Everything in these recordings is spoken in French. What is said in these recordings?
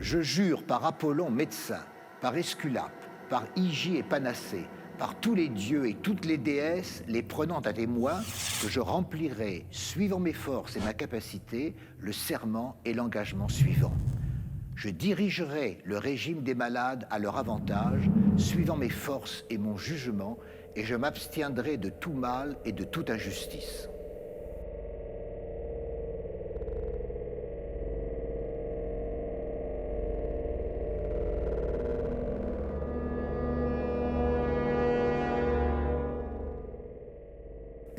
Je jure par Apollon médecin, par Esculape, par Hygie et Panacée, par tous les dieux et toutes les déesses, les prenant à témoin, que je remplirai, suivant mes forces et ma capacité, le serment et l'engagement suivants. Je dirigerai le régime des malades à leur avantage, suivant mes forces et mon jugement, et je m'abstiendrai de tout mal et de toute injustice.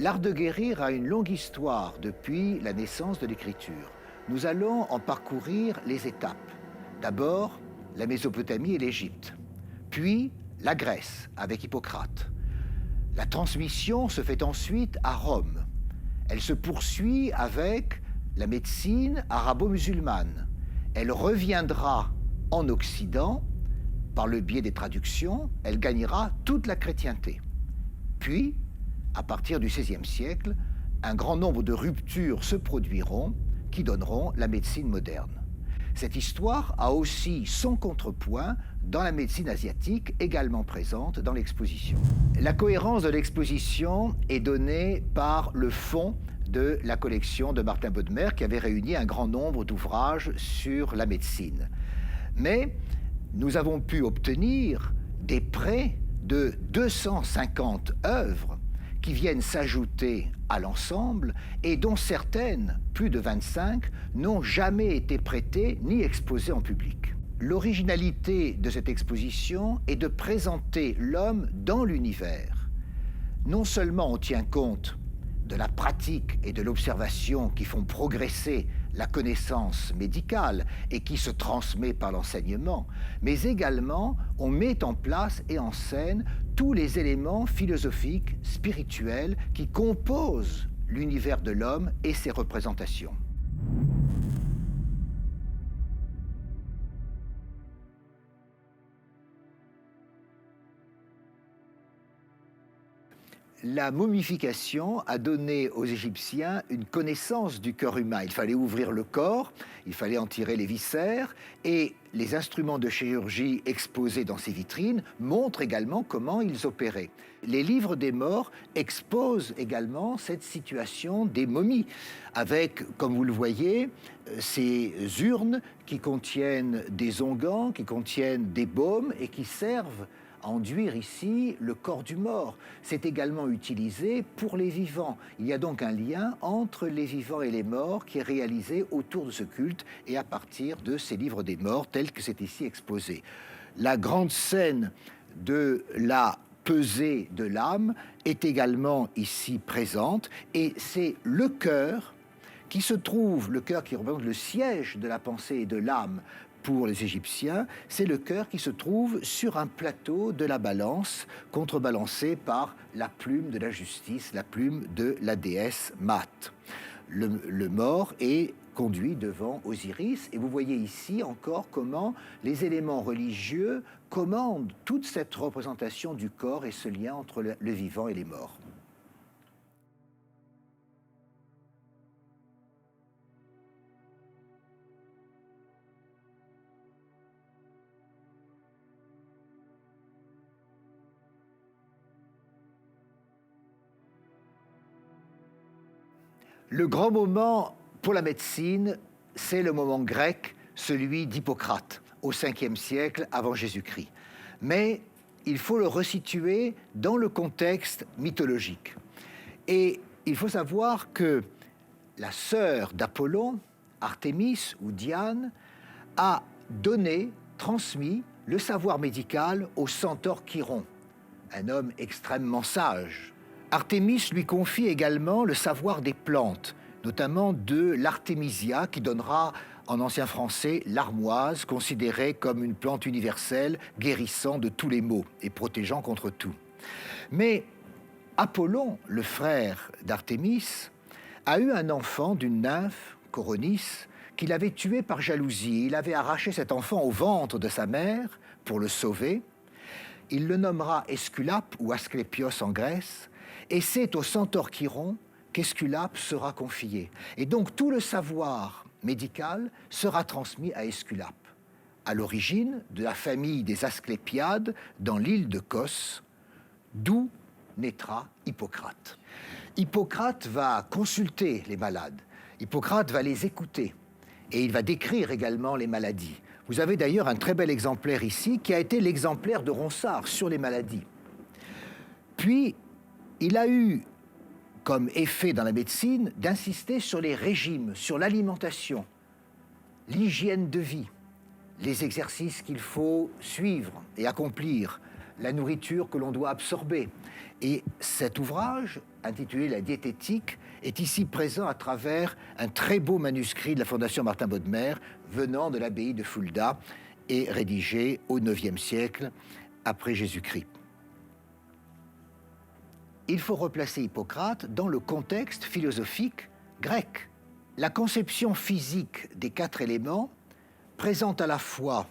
L'art de guérir a une longue histoire depuis la naissance de l'écriture. Nous allons en parcourir les étapes. D'abord, la Mésopotamie et l'Égypte, puis la Grèce avec Hippocrate. La transmission se fait ensuite à Rome. Elle se poursuit avec la médecine arabo-musulmane. Elle reviendra en Occident par le biais des traductions, elle gagnera toute la chrétienté. Puis, à partir du XVIe siècle, un grand nombre de ruptures se produiront qui donneront la médecine moderne. Cette histoire a aussi son contrepoint dans la médecine asiatique, également présente dans l'exposition. La cohérence de l'exposition est donnée par le fond de la collection de Martin Bodmer, qui avait réuni un grand nombre d'ouvrages sur la médecine. Mais nous avons pu obtenir des prêts de 250 œuvres qui viennent s'ajouter à l'ensemble et dont certaines, plus de 25, n'ont jamais été prêtées ni exposées en public. L'originalité de cette exposition est de présenter l'homme dans l'univers. Non seulement on tient compte de la pratique et de l'observation qui font progresser la connaissance médicale et qui se transmet par l'enseignement, mais également on met en place et en scène tous les éléments philosophiques, spirituels qui composent l'univers de l'homme et ses représentations. La momification a donné aux Égyptiens une connaissance du corps humain. Il fallait ouvrir le corps, il fallait en tirer les viscères, et les instruments de chirurgie exposés dans ces vitrines montrent également comment ils opéraient. Les livres des morts exposent également cette situation des momies, avec, comme vous le voyez, ces urnes qui contiennent des onguents, qui contiennent des baumes et qui servent à enduire ici le corps du mort. C'est également utilisé pour les vivants. Il y a donc un lien entre les vivants et les morts qui est réalisé autour de ce culte et à partir de ces livres des morts tels que c'est ici exposé. La grande scène de la pesée de l'âme est également ici présente et c'est le cœur qui se trouve, le cœur qui représente le siège de la pensée et de l'âme pour les Égyptiens, c'est le cœur qui se trouve sur un plateau de la balance, contrebalancé par la plume de la justice, la plume de la déesse Mat. Le mort est conduit devant Osiris, et vous voyez ici encore comment les éléments religieux commandent toute cette représentation du corps et ce lien entre le vivant et les morts. Le grand moment pour la médecine, c'est le moment grec, celui d'Hippocrate, au 5e siècle avant Jésus-Christ. Mais il faut le resituer dans le contexte mythologique. Et il faut savoir que la sœur d'Apollon, Artémis ou Diane, a donné, transmis le savoir médical au centaure Chiron, un homme extrêmement sage. Artémis lui confie également le savoir des plantes, notamment de l'artémisia, qui donnera en ancien français l'armoise, considérée comme une plante universelle, guérissant de tous les maux et protégeant contre tout. Mais Apollon, le frère d'Artémis, a eu un enfant d'une nymphe, Coronis, qu'il avait tué par jalousie. Il avait arraché cet enfant au ventre de sa mère pour le sauver. Il le nommera Esculape ou Asclépios en Grèce, et c'est au centaure Chiron qu'Esculape sera confié. Et donc tout le savoir médical sera transmis à Esculape. à l'origine de la famille des Asclépiades dans l'île de Cos, d'où naîtra Hippocrate. Hippocrate va consulter les malades, Hippocrate va les écouter et il va décrire également les maladies. Vous avez d'ailleurs un très bel exemplaire ici qui a été l'exemplaire de Ronsard sur les maladies. Puis, il a eu comme effet dans la médecine d'insister sur les régimes, sur l'alimentation, l'hygiène de vie, les exercices qu'il faut suivre et accomplir, la nourriture que l'on doit absorber. Et cet ouvrage, intitulé La diététique, est ici présent à travers un très beau manuscrit de la Fondation Martin Bodmer venant de l'abbaye de Fulda et rédigé au IXe siècle après Jésus-Christ. Il faut replacer Hippocrate dans le contexte philosophique grec. La conception physique des 4 éléments présente à la fois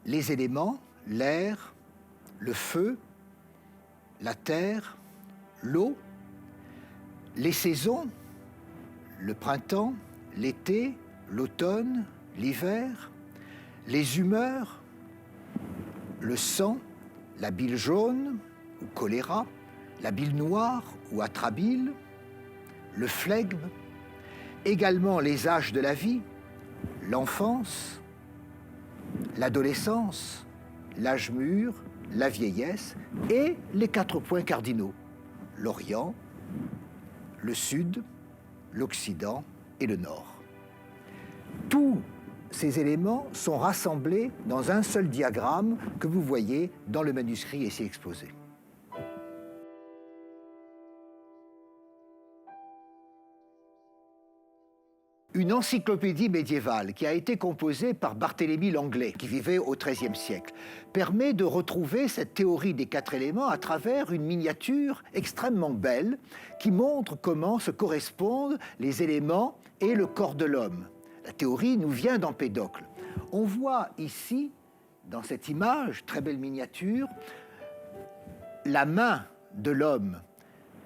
les éléments, l'air, le feu, la terre, l'eau, les saisons, le printemps, l'été, l'automne, l'hiver, les humeurs, le sang, la bile jaune ou choléra, la bile noire ou atrabile, le flegme, également les âges de la vie, l'enfance, l'adolescence, l'âge mûr, la vieillesse et les 4 points cardinaux, l'Orient, le Sud, l'Occident et le Nord. Tous ces éléments sont rassemblés dans un seul diagramme que vous voyez dans le manuscrit ici exposé. Une encyclopédie médiévale qui a été composée par Barthélemy Langlais, qui vivait au XIIIe siècle, permet de retrouver cette théorie des 4 éléments à travers une miniature extrêmement belle qui montre comment se correspondent les éléments et le corps de l'homme. La théorie nous vient d'Empédocle. On voit ici, dans cette image, très belle miniature, la main de l'homme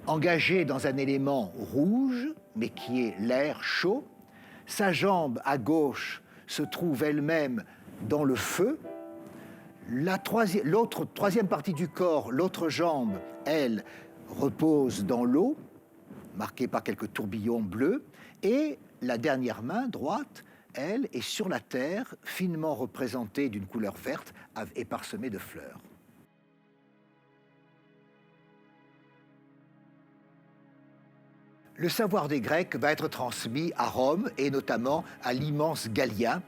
engagée dans un élément rouge, mais qui est l'air chaud. Sa jambe à gauche se trouve elle-même dans le feu. La troisième partie du corps, l'autre jambe, elle, repose dans l'eau, marquée par quelques tourbillons bleus. Et la dernière main, droite, elle, est sur la terre, finement représentée d'une couleur verte et parsemée de fleurs. Le savoir des Grecs va être transmis à Rome et notamment à l'immense Galien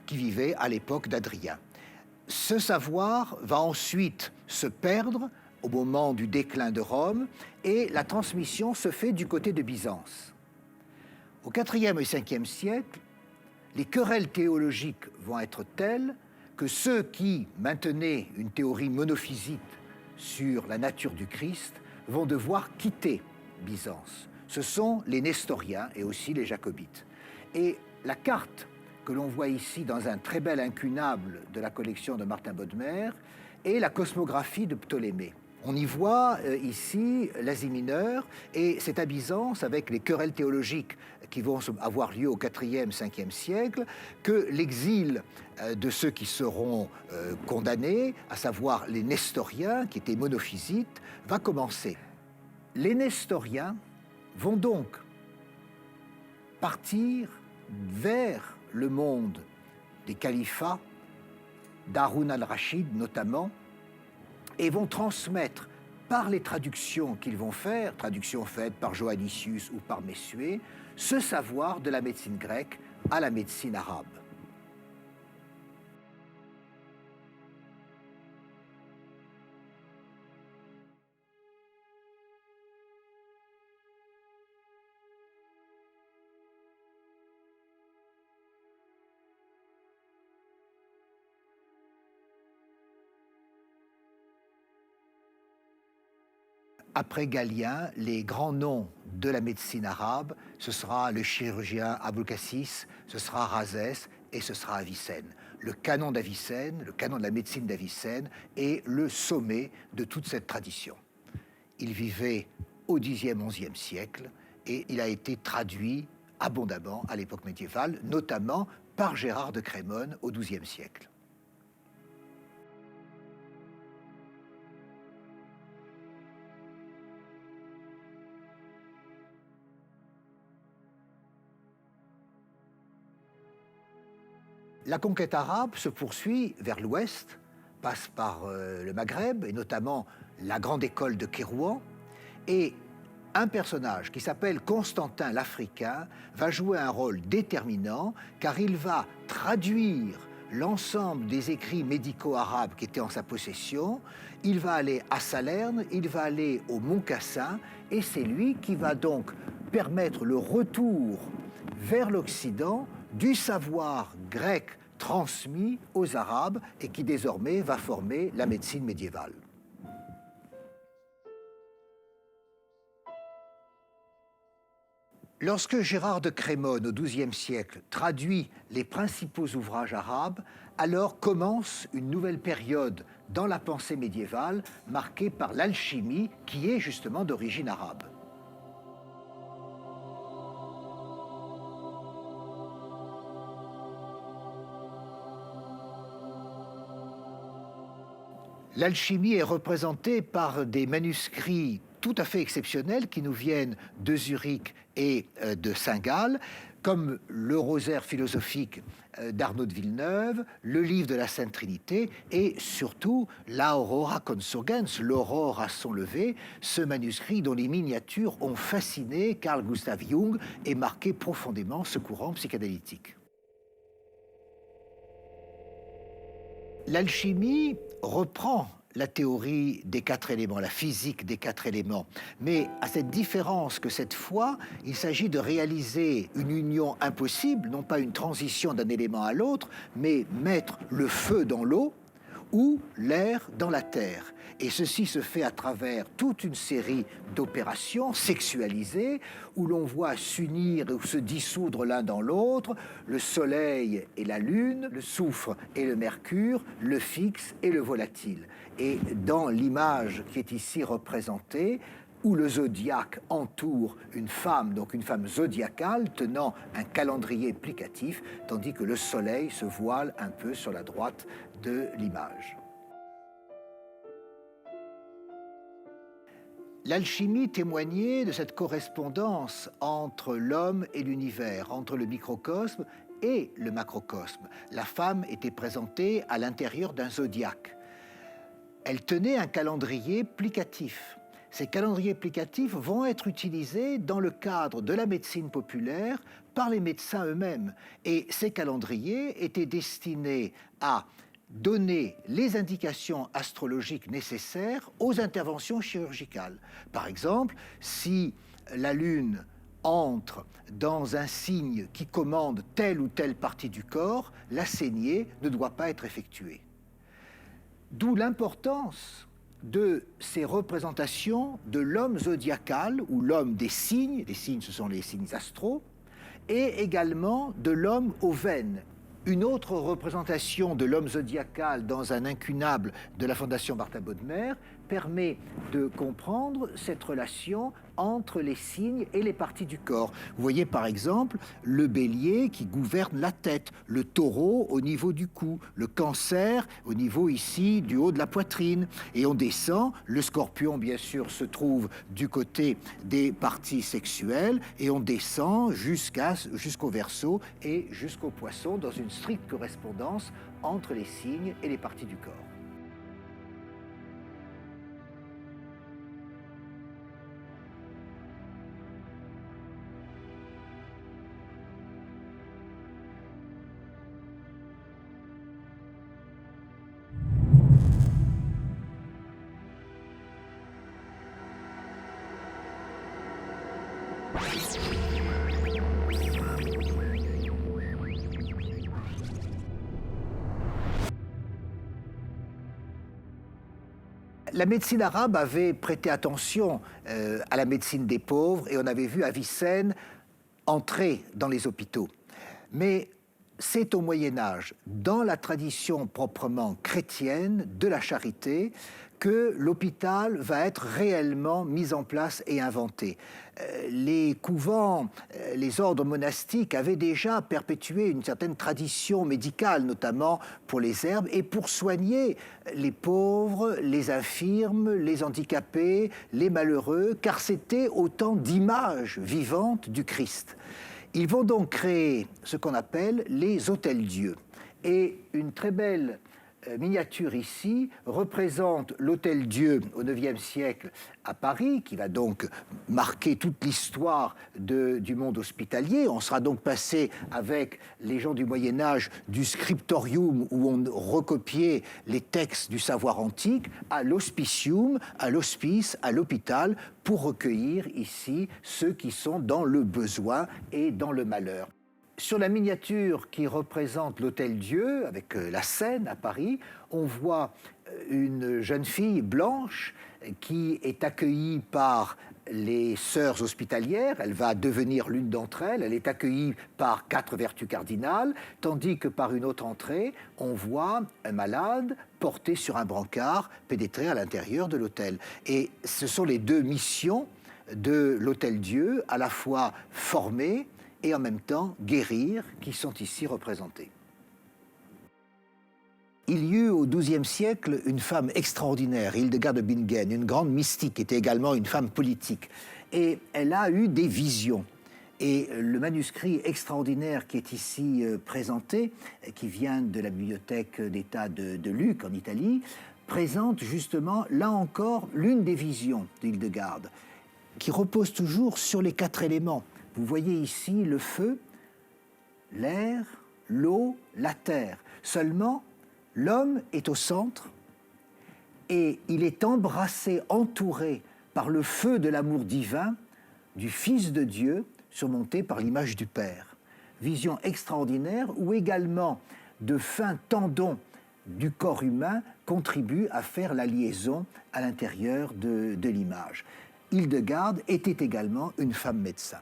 qui vivait à l'époque d'Adrien. Ce savoir va ensuite se perdre au moment du déclin de Rome et la transmission se fait du côté de Byzance. Au IVe et Ve siècle, les querelles théologiques vont être telles que ceux qui maintenaient une théorie monophysite sur la nature du Christ vont devoir quitter Byzance. Ce sont les Nestoriens et aussi les Jacobites. Et la carte que l'on voit ici dans un très bel incunable de la collection de Martin Bodmer est la cosmographie de Ptolémée. On y voit ici l'Asie mineure et c'est à Byzance, avec les querelles théologiques qui vont avoir lieu au IVe, Ve siècle, que l'exil de ceux qui seront condamnés, à savoir les Nestoriens, qui étaient monophysites, va commencer. Les Nestoriens vont donc partir vers le monde des califats, d'Haroun al-Rachid notamment, et vont transmettre par les traductions qu'ils vont faire, traductions faites par Joannicius ou par Messuet, ce savoir de la médecine grecque à la médecine arabe. Après Galien, les grands noms de la médecine arabe, ce sera le chirurgien Abul Cassis, ce sera Rhazès et ce sera Avicenne. Le canon d'Avicenne, le canon de la médecine d'Avicenne est le sommet de toute cette tradition. Il vivait au Xe, XIe siècle et il a été traduit abondamment à l'époque médiévale, notamment par Gérard de Crémone au XIIe siècle. La conquête arabe se poursuit vers l'ouest, passe par le Maghreb et notamment la grande école de Kérouan, et un personnage qui s'appelle Constantin l'Africain va jouer un rôle déterminant car il va traduire l'ensemble des écrits médicaux arabes qui étaient en sa possession. Il va aller à Salerne, il va aller au Mont Cassin et c'est lui qui va donc permettre le retour vers l'Occident du savoir grec transmis aux Arabes et qui désormais va former la médecine médiévale. Lorsque Gérard de Crémone, au XIIe siècle, traduit les principaux ouvrages arabes, alors commence une nouvelle période dans la pensée médiévale marquée par l'alchimie qui est justement d'origine arabe. L'alchimie est représentée par des manuscrits tout à fait exceptionnels qui nous viennent de Zurich et de Saint-Gall, comme le rosaire philosophique d'Arnaud de Villeneuve, le livre de la Sainte Trinité et surtout la Aurora Consurgens, l'aurore à son lever, ce manuscrit dont les miniatures ont fasciné Carl Gustav Jung et marqué profondément ce courant psychanalytique. L'alchimie reprend la théorie des quatre éléments, la physique des quatre éléments. Mais à cette différence que cette fois, il s'agit de réaliser une union impossible, non pas une transition d'un élément à l'autre, mais mettre le feu dans l'eau ou l'air dans la terre. Et ceci se fait à travers toute une série d'opérations sexualisées où l'on voit s'unir ou se dissoudre l'un dans l'autre le soleil et la lune, le soufre et le mercure, le fixe et le volatile. Et dans l'image qui est ici représentée, où le zodiaque entoure une femme, donc une femme zodiacale tenant un calendrier plicatif, tandis que le soleil se voile un peu sur la droite de l'image. L'alchimie témoignait de cette correspondance entre l'homme et l'univers, entre le microcosme et le macrocosme. La femme était présentée à l'intérieur d'un zodiaque. Elle tenait un calendrier plicatif. Ces calendriers plicatifs vont être utilisés dans le cadre de la médecine populaire par les médecins eux-mêmes. Et ces calendriers étaient destinés à donner les indications astrologiques nécessaires aux interventions chirurgicales. Par exemple, si la Lune entre dans un signe qui commande telle ou telle partie du corps, la saignée ne doit pas être effectuée. D'où l'importance de ces représentations de l'homme zodiacal ou l'homme des signes ce sont les signes astraux, et également de l'homme aux veines. Une autre représentation de l'homme zodiacal dans un incunable de la Fondation Martha Bodmer permet de comprendre cette relation entre les signes et les parties du corps. Vous voyez par exemple le bélier qui gouverne la tête, le taureau au niveau du cou, le cancer au niveau ici du haut de la poitrine. Et on descend, le scorpion bien sûr se trouve du côté des parties sexuelles et on descend jusqu'au Verseau et jusqu'au Poisson dans une stricte correspondance entre les signes et les parties du corps. La médecine arabe avait prêté attention à la médecine des pauvres et on avait vu Avicenne entrer dans les hôpitaux. Mais c'est au Moyen Âge, dans la tradition proprement chrétienne de la charité, que l'hôpital va être réellement mis en place et inventé. Les couvents, les ordres monastiques avaient déjà perpétué une certaine tradition médicale, notamment pour les herbes, et pour soigner les pauvres, les infirmes, les handicapés, les malheureux, car c'était autant d'images vivantes du Christ. Ils vont donc créer ce qu'on appelle les hôtels-dieux. Et une très belle miniature ici représente l'Hôtel-Dieu au IXe siècle à Paris, qui va donc marquer toute l'histoire du monde hospitalier. On sera donc passé avec les gens du Moyen-Âge du scriptorium, où on recopiait les textes du savoir antique, à l'hospicium, à l'hospice, à l'hôpital, pour recueillir ici ceux qui sont dans le besoin et dans le malheur. Sur la miniature qui représente l'Hôtel-Dieu, avec la Seine à Paris, on voit une jeune fille blanche qui est accueillie par les sœurs hospitalières. Elle va devenir l'une d'entre elles. Elle est accueillie par 4 vertus cardinales, tandis que par une autre entrée, on voit un malade porté sur un brancard, pénétrer à l'intérieur de l'hôtel. Et ce sont les 2 missions de l'Hôtel-Dieu, à la fois former et en même temps guérir, qui sont ici représentés. Il y eut au XIIe siècle une femme extraordinaire, Hildegarde de Bingen, une grande mystique, qui était également une femme politique. Et elle a eu des visions. Et le manuscrit extraordinaire qui est ici présenté, qui vient de la bibliothèque d'État de Lucques en Italie, présente justement, là encore, l'une des visions d'Hildegarde, qui repose toujours sur les 4 éléments. Vous voyez ici le feu, l'air, l'eau, la terre. Seulement, l'homme est au centre et il est embrassé, entouré par le feu de l'amour divin du Fils de Dieu, surmonté par l'image du Père. Vision extraordinaire où également de fins tendons du corps humain contribuent à faire la liaison à l'intérieur de l'image. Hildegarde était également une femme médecin.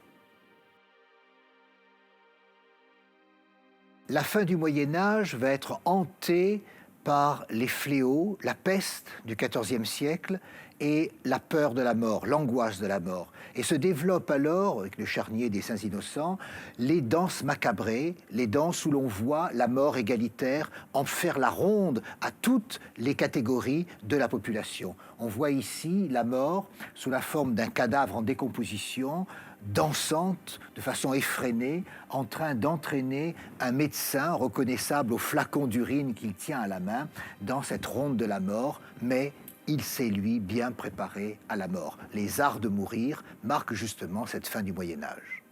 La fin du Moyen-Âge va être hantée par les fléaux, la peste du XIVe siècle et la peur de la mort, l'angoisse de la mort. Et se développent alors, avec le charnier des Saints Innocents, les danses macabrées, les danses où l'on voit la mort égalitaire en faire la ronde à toutes les catégories de la population. On voit ici la mort sous la forme d'un cadavre en décomposition, dansante, de façon effrénée, en train d'entraîner un médecin reconnaissable au flacon d'urine qu'il tient à la main dans cette ronde de la mort, mais il s'est, lui, bien préparé à la mort. Les arts de mourir marquent justement cette fin du Moyen-Âge.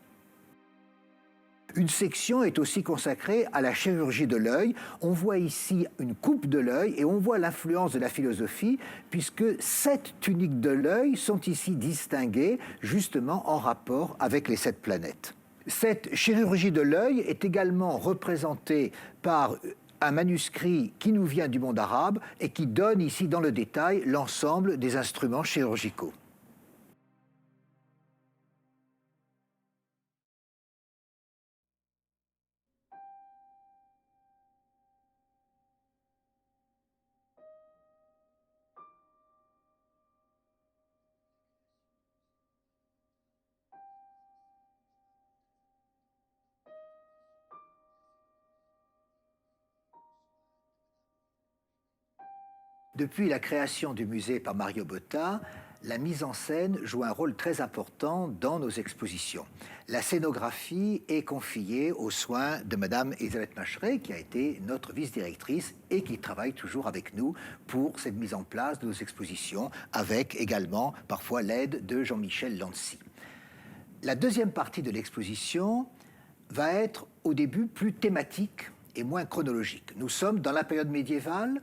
Une section est aussi consacrée à la chirurgie de l'œil. On voit ici une coupe de l'œil et on voit l'influence de la philosophie puisque 7 tuniques de l'œil sont ici distinguées justement en rapport avec les 7 planètes. Cette chirurgie de l'œil est également représentée par un manuscrit qui nous vient du monde arabe et qui donne ici dans le détail l'ensemble des instruments chirurgicaux. Depuis la création du musée par Mario Botta, la mise en scène joue un rôle très important dans nos expositions. La scénographie est confiée aux soins de Madame Elisabeth Macheret, qui a été notre vice-directrice et qui travaille toujours avec nous pour cette mise en place de nos expositions, avec également parfois l'aide de Jean-Michel Lancy. La deuxième partie de l'exposition va être au début plus thématique et moins chronologique. Nous sommes dans la période médiévale.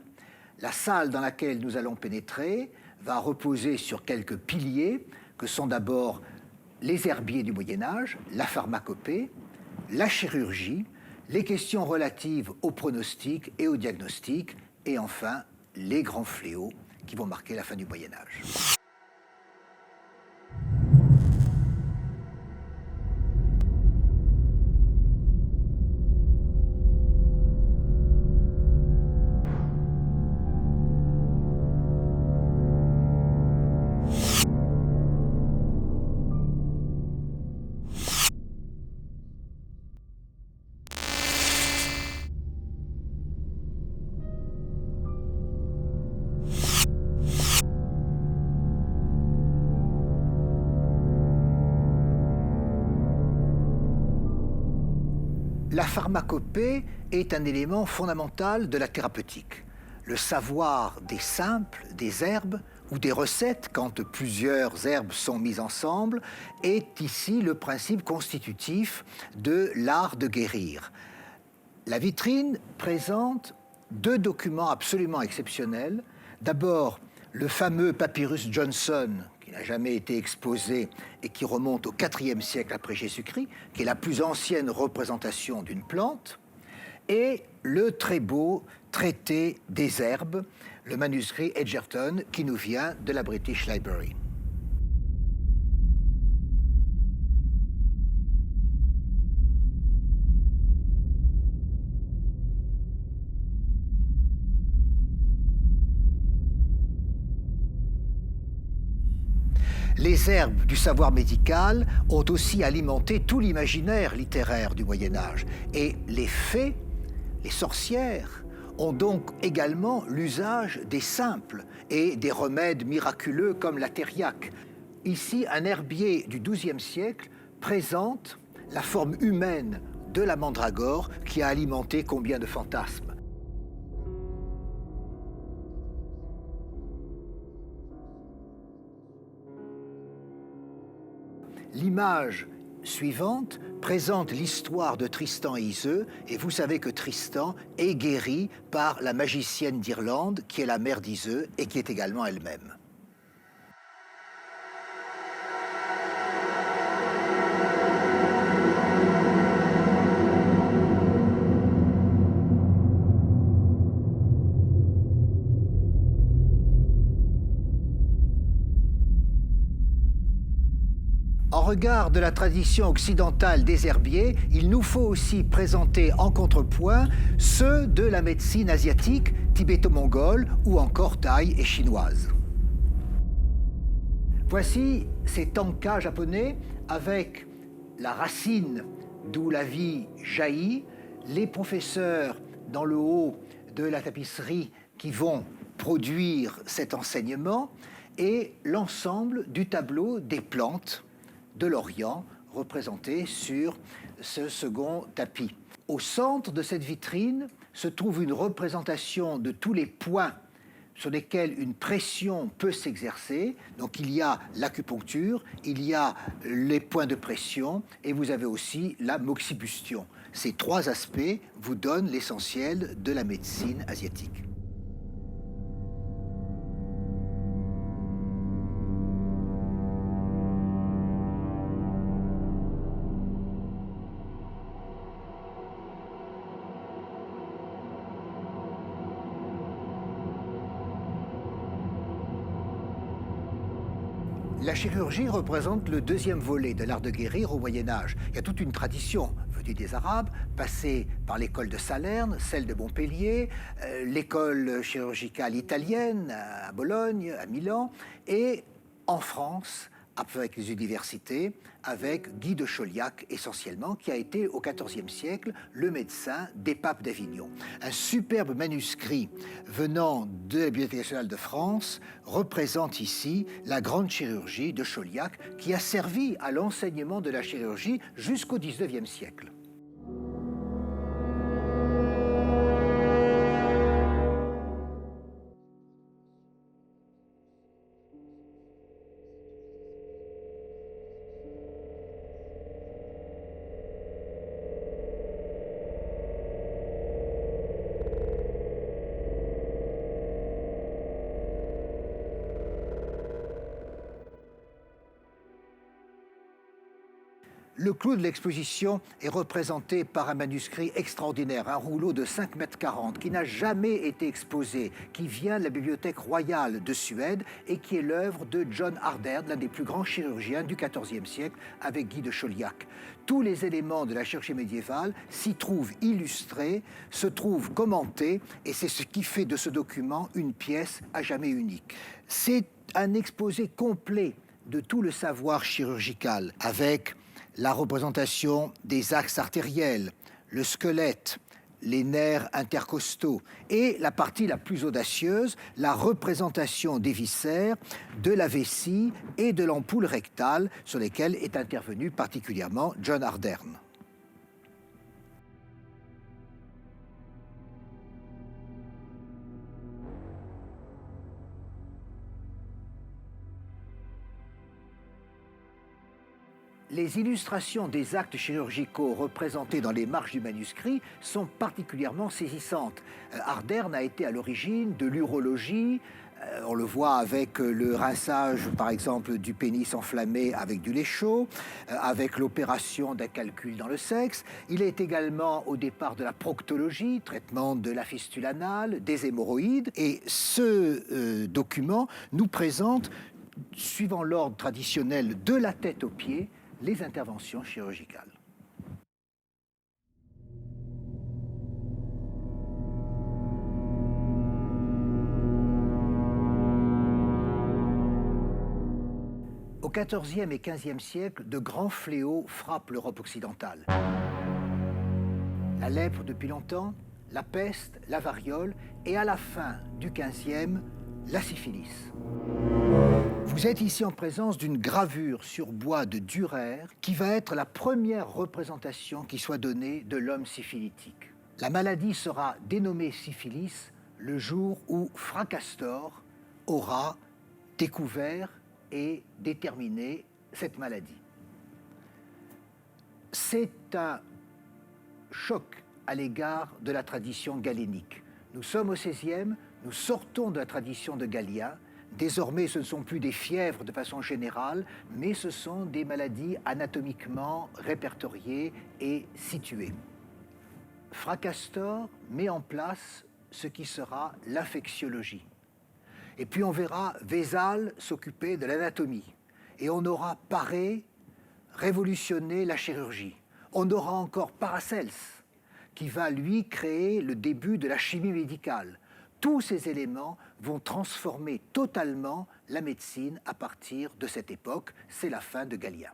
La salle dans laquelle nous allons pénétrer va reposer sur quelques piliers que sont d'abord les herbiers du Moyen-Âge, la pharmacopée, la chirurgie, les questions relatives au pronostic et au diagnostic, et enfin les grands fléaux qui vont marquer la fin du Moyen-Âge. La pharmacopée est un élément fondamental de la thérapeutique. Le savoir des simples, des herbes ou des recettes, quand plusieurs herbes sont mises ensemble, est ici le principe constitutif de l'art de guérir. La vitrine présente deux documents absolument exceptionnels. D'abord, le fameux papyrus Johnson, qui n'a jamais été exposé et qui remonte au IVe siècle après Jésus-Christ, qui est la plus ancienne représentation d'une plante, et le très beau traité des herbes, le manuscrit Edgerton, qui nous vient de la British Library. Les herbes du savoir médical ont aussi alimenté tout l'imaginaire littéraire du Moyen Âge. Et les fées, les sorcières, ont donc également l'usage des simples et des remèdes miraculeux comme la thériaque. Ici, un herbier du XIIe siècle présente la forme humaine de la mandragore qui a alimenté combien de fantasmes. L'image suivante présente l'histoire de Tristan et Iseult, et vous savez que Tristan est guéri par la magicienne d'Irlande, qui est la mère d'Iseult et qui est également elle-même. En regard de la tradition occidentale des herbiers, il nous faut aussi présenter en contrepoint ceux de la médecine asiatique, tibéto-mongole ou encore thaï et chinoise. Voici ces tankas japonais avec la racine d'où la vie jaillit, les professeurs dans le haut de la tapisserie qui vont produire cet enseignement et l'ensemble du tableau des plantes de l'Orient représenté sur ce second tapis. Au centre de cette vitrine se trouve une représentation de tous les points sur lesquels une pression peut s'exercer. Donc il y a l'acupuncture, il y a les points de pression et vous avez aussi la moxibustion. Ces trois aspects vous donnent l'essentiel de la médecine asiatique. La chirurgie représente le deuxième volet de l'art de guérir au Moyen-Âge. Il y a toute une tradition venue des Arabes, passée par l'école de Salerne, celle de Montpellier, l'école chirurgicale italienne à Bologne, à Milan, et en France, avec les universités, avec Guy de Chauliac essentiellement, qui a été au XIVe siècle le médecin des papes d'Avignon. Un superbe manuscrit venant de la Bibliothèque nationale de France représente ici la grande chirurgie de Chauliac qui a servi à l'enseignement de la chirurgie jusqu'au XIXe siècle. Le clou de l'exposition est représenté par un manuscrit extraordinaire, un rouleau de 5,40 m qui n'a jamais été exposé, qui vient de la Bibliothèque royale de Suède et qui est l'œuvre de John Ardern, l'un des plus grands chirurgiens du XIVe siècle, avec Guy de Chauliac. Tous les éléments de la chirurgie médiévale s'y trouvent illustrés, se trouvent commentés, et c'est ce qui fait de ce document une pièce à jamais unique. C'est un exposé complet de tout le savoir chirurgical, avec la représentation des axes artériels, le squelette, les nerfs intercostaux et la partie la plus audacieuse, la représentation des viscères, de la vessie et de l'ampoule rectale sur lesquelles est intervenu particulièrement John Ardern. Les illustrations des actes chirurgicaux représentés dans les marges du manuscrit sont particulièrement saisissantes. Ardern a été à l'origine de l'urologie. On le voit avec le rinçage, par exemple, du pénis enflammé avec du lait chaud, avec l'opération d'un calcul dans le sexe. Il est également au départ de la proctologie, traitement de la fistule anale, des hémorroïdes. Et ce document nous présente, suivant l'ordre traditionnel de la tête aux pieds, les interventions chirurgicales. Au XIVe et XVe siècle, de grands fléaux frappent l'Europe occidentale. La lèpre depuis longtemps, la peste, la variole et à la fin du XVe, la syphilis. Vous êtes ici en présence d'une gravure sur bois de Dürer qui va être la première représentation qui soit donnée de l'homme syphilitique. La maladie sera dénommée syphilis le jour où Fracastor aura découvert et déterminer cette maladie. C'est un choc à l'égard de la tradition galénique. Nous sommes au XVIe, nous sortons de la tradition de Galien. Désormais, ce ne sont plus des fièvres de façon générale, mais ce sont des maladies anatomiquement répertoriées et situées. Fracastor met en place ce qui sera l'infectiologie. Et puis on verra Vézal s'occuper de l'anatomie. Et on aura Paré révolutionner la chirurgie. On aura encore Paracels qui va, lui, créer le début de la chimie médicale. Tous ces éléments vont transformer totalement la médecine à partir de cette époque. C'est la fin de Galien.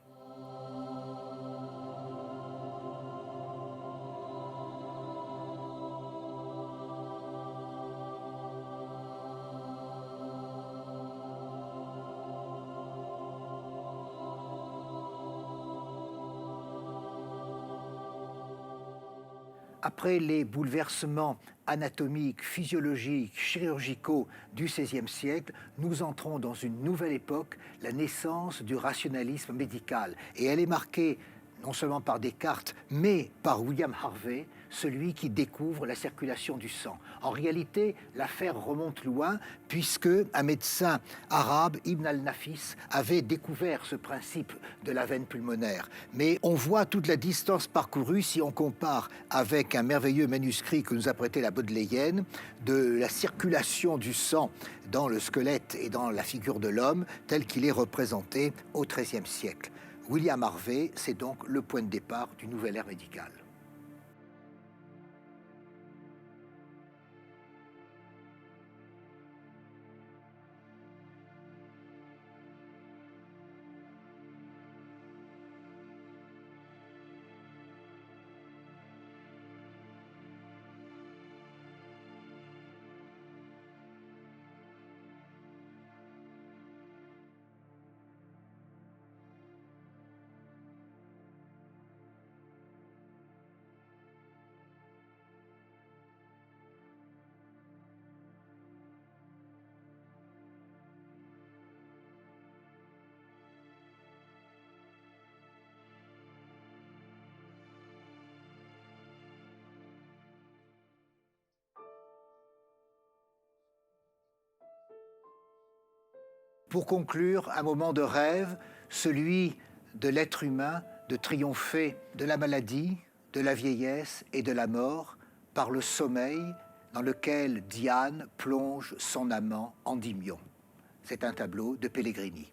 Après les bouleversements anatomiques, physiologiques, chirurgicaux du XVIe siècle, nous entrons dans une nouvelle époque, la naissance du rationalisme médical. Et elle est marquée non seulement par Descartes, mais par William Harvey, celui qui découvre la circulation du sang. En réalité, l'affaire remonte loin, puisque un médecin arabe, Ibn al-Nafis, avait découvert ce principe de la veine pulmonaire. Mais on voit toute la distance parcourue si on compare avec un merveilleux manuscrit que nous a prêté la Bodléienne de la circulation du sang dans le squelette et dans la figure de l'homme, tel qu'il est représenté au XIIIe siècle. William Harvey, c'est donc le point de départ d'une nouvelle ère médicale. Pour conclure, un moment de rêve, celui de l'être humain, de triompher de la maladie, de la vieillesse et de la mort par le sommeil dans lequel Diane plonge son amant Endymion. C'est un tableau de Pellegrini.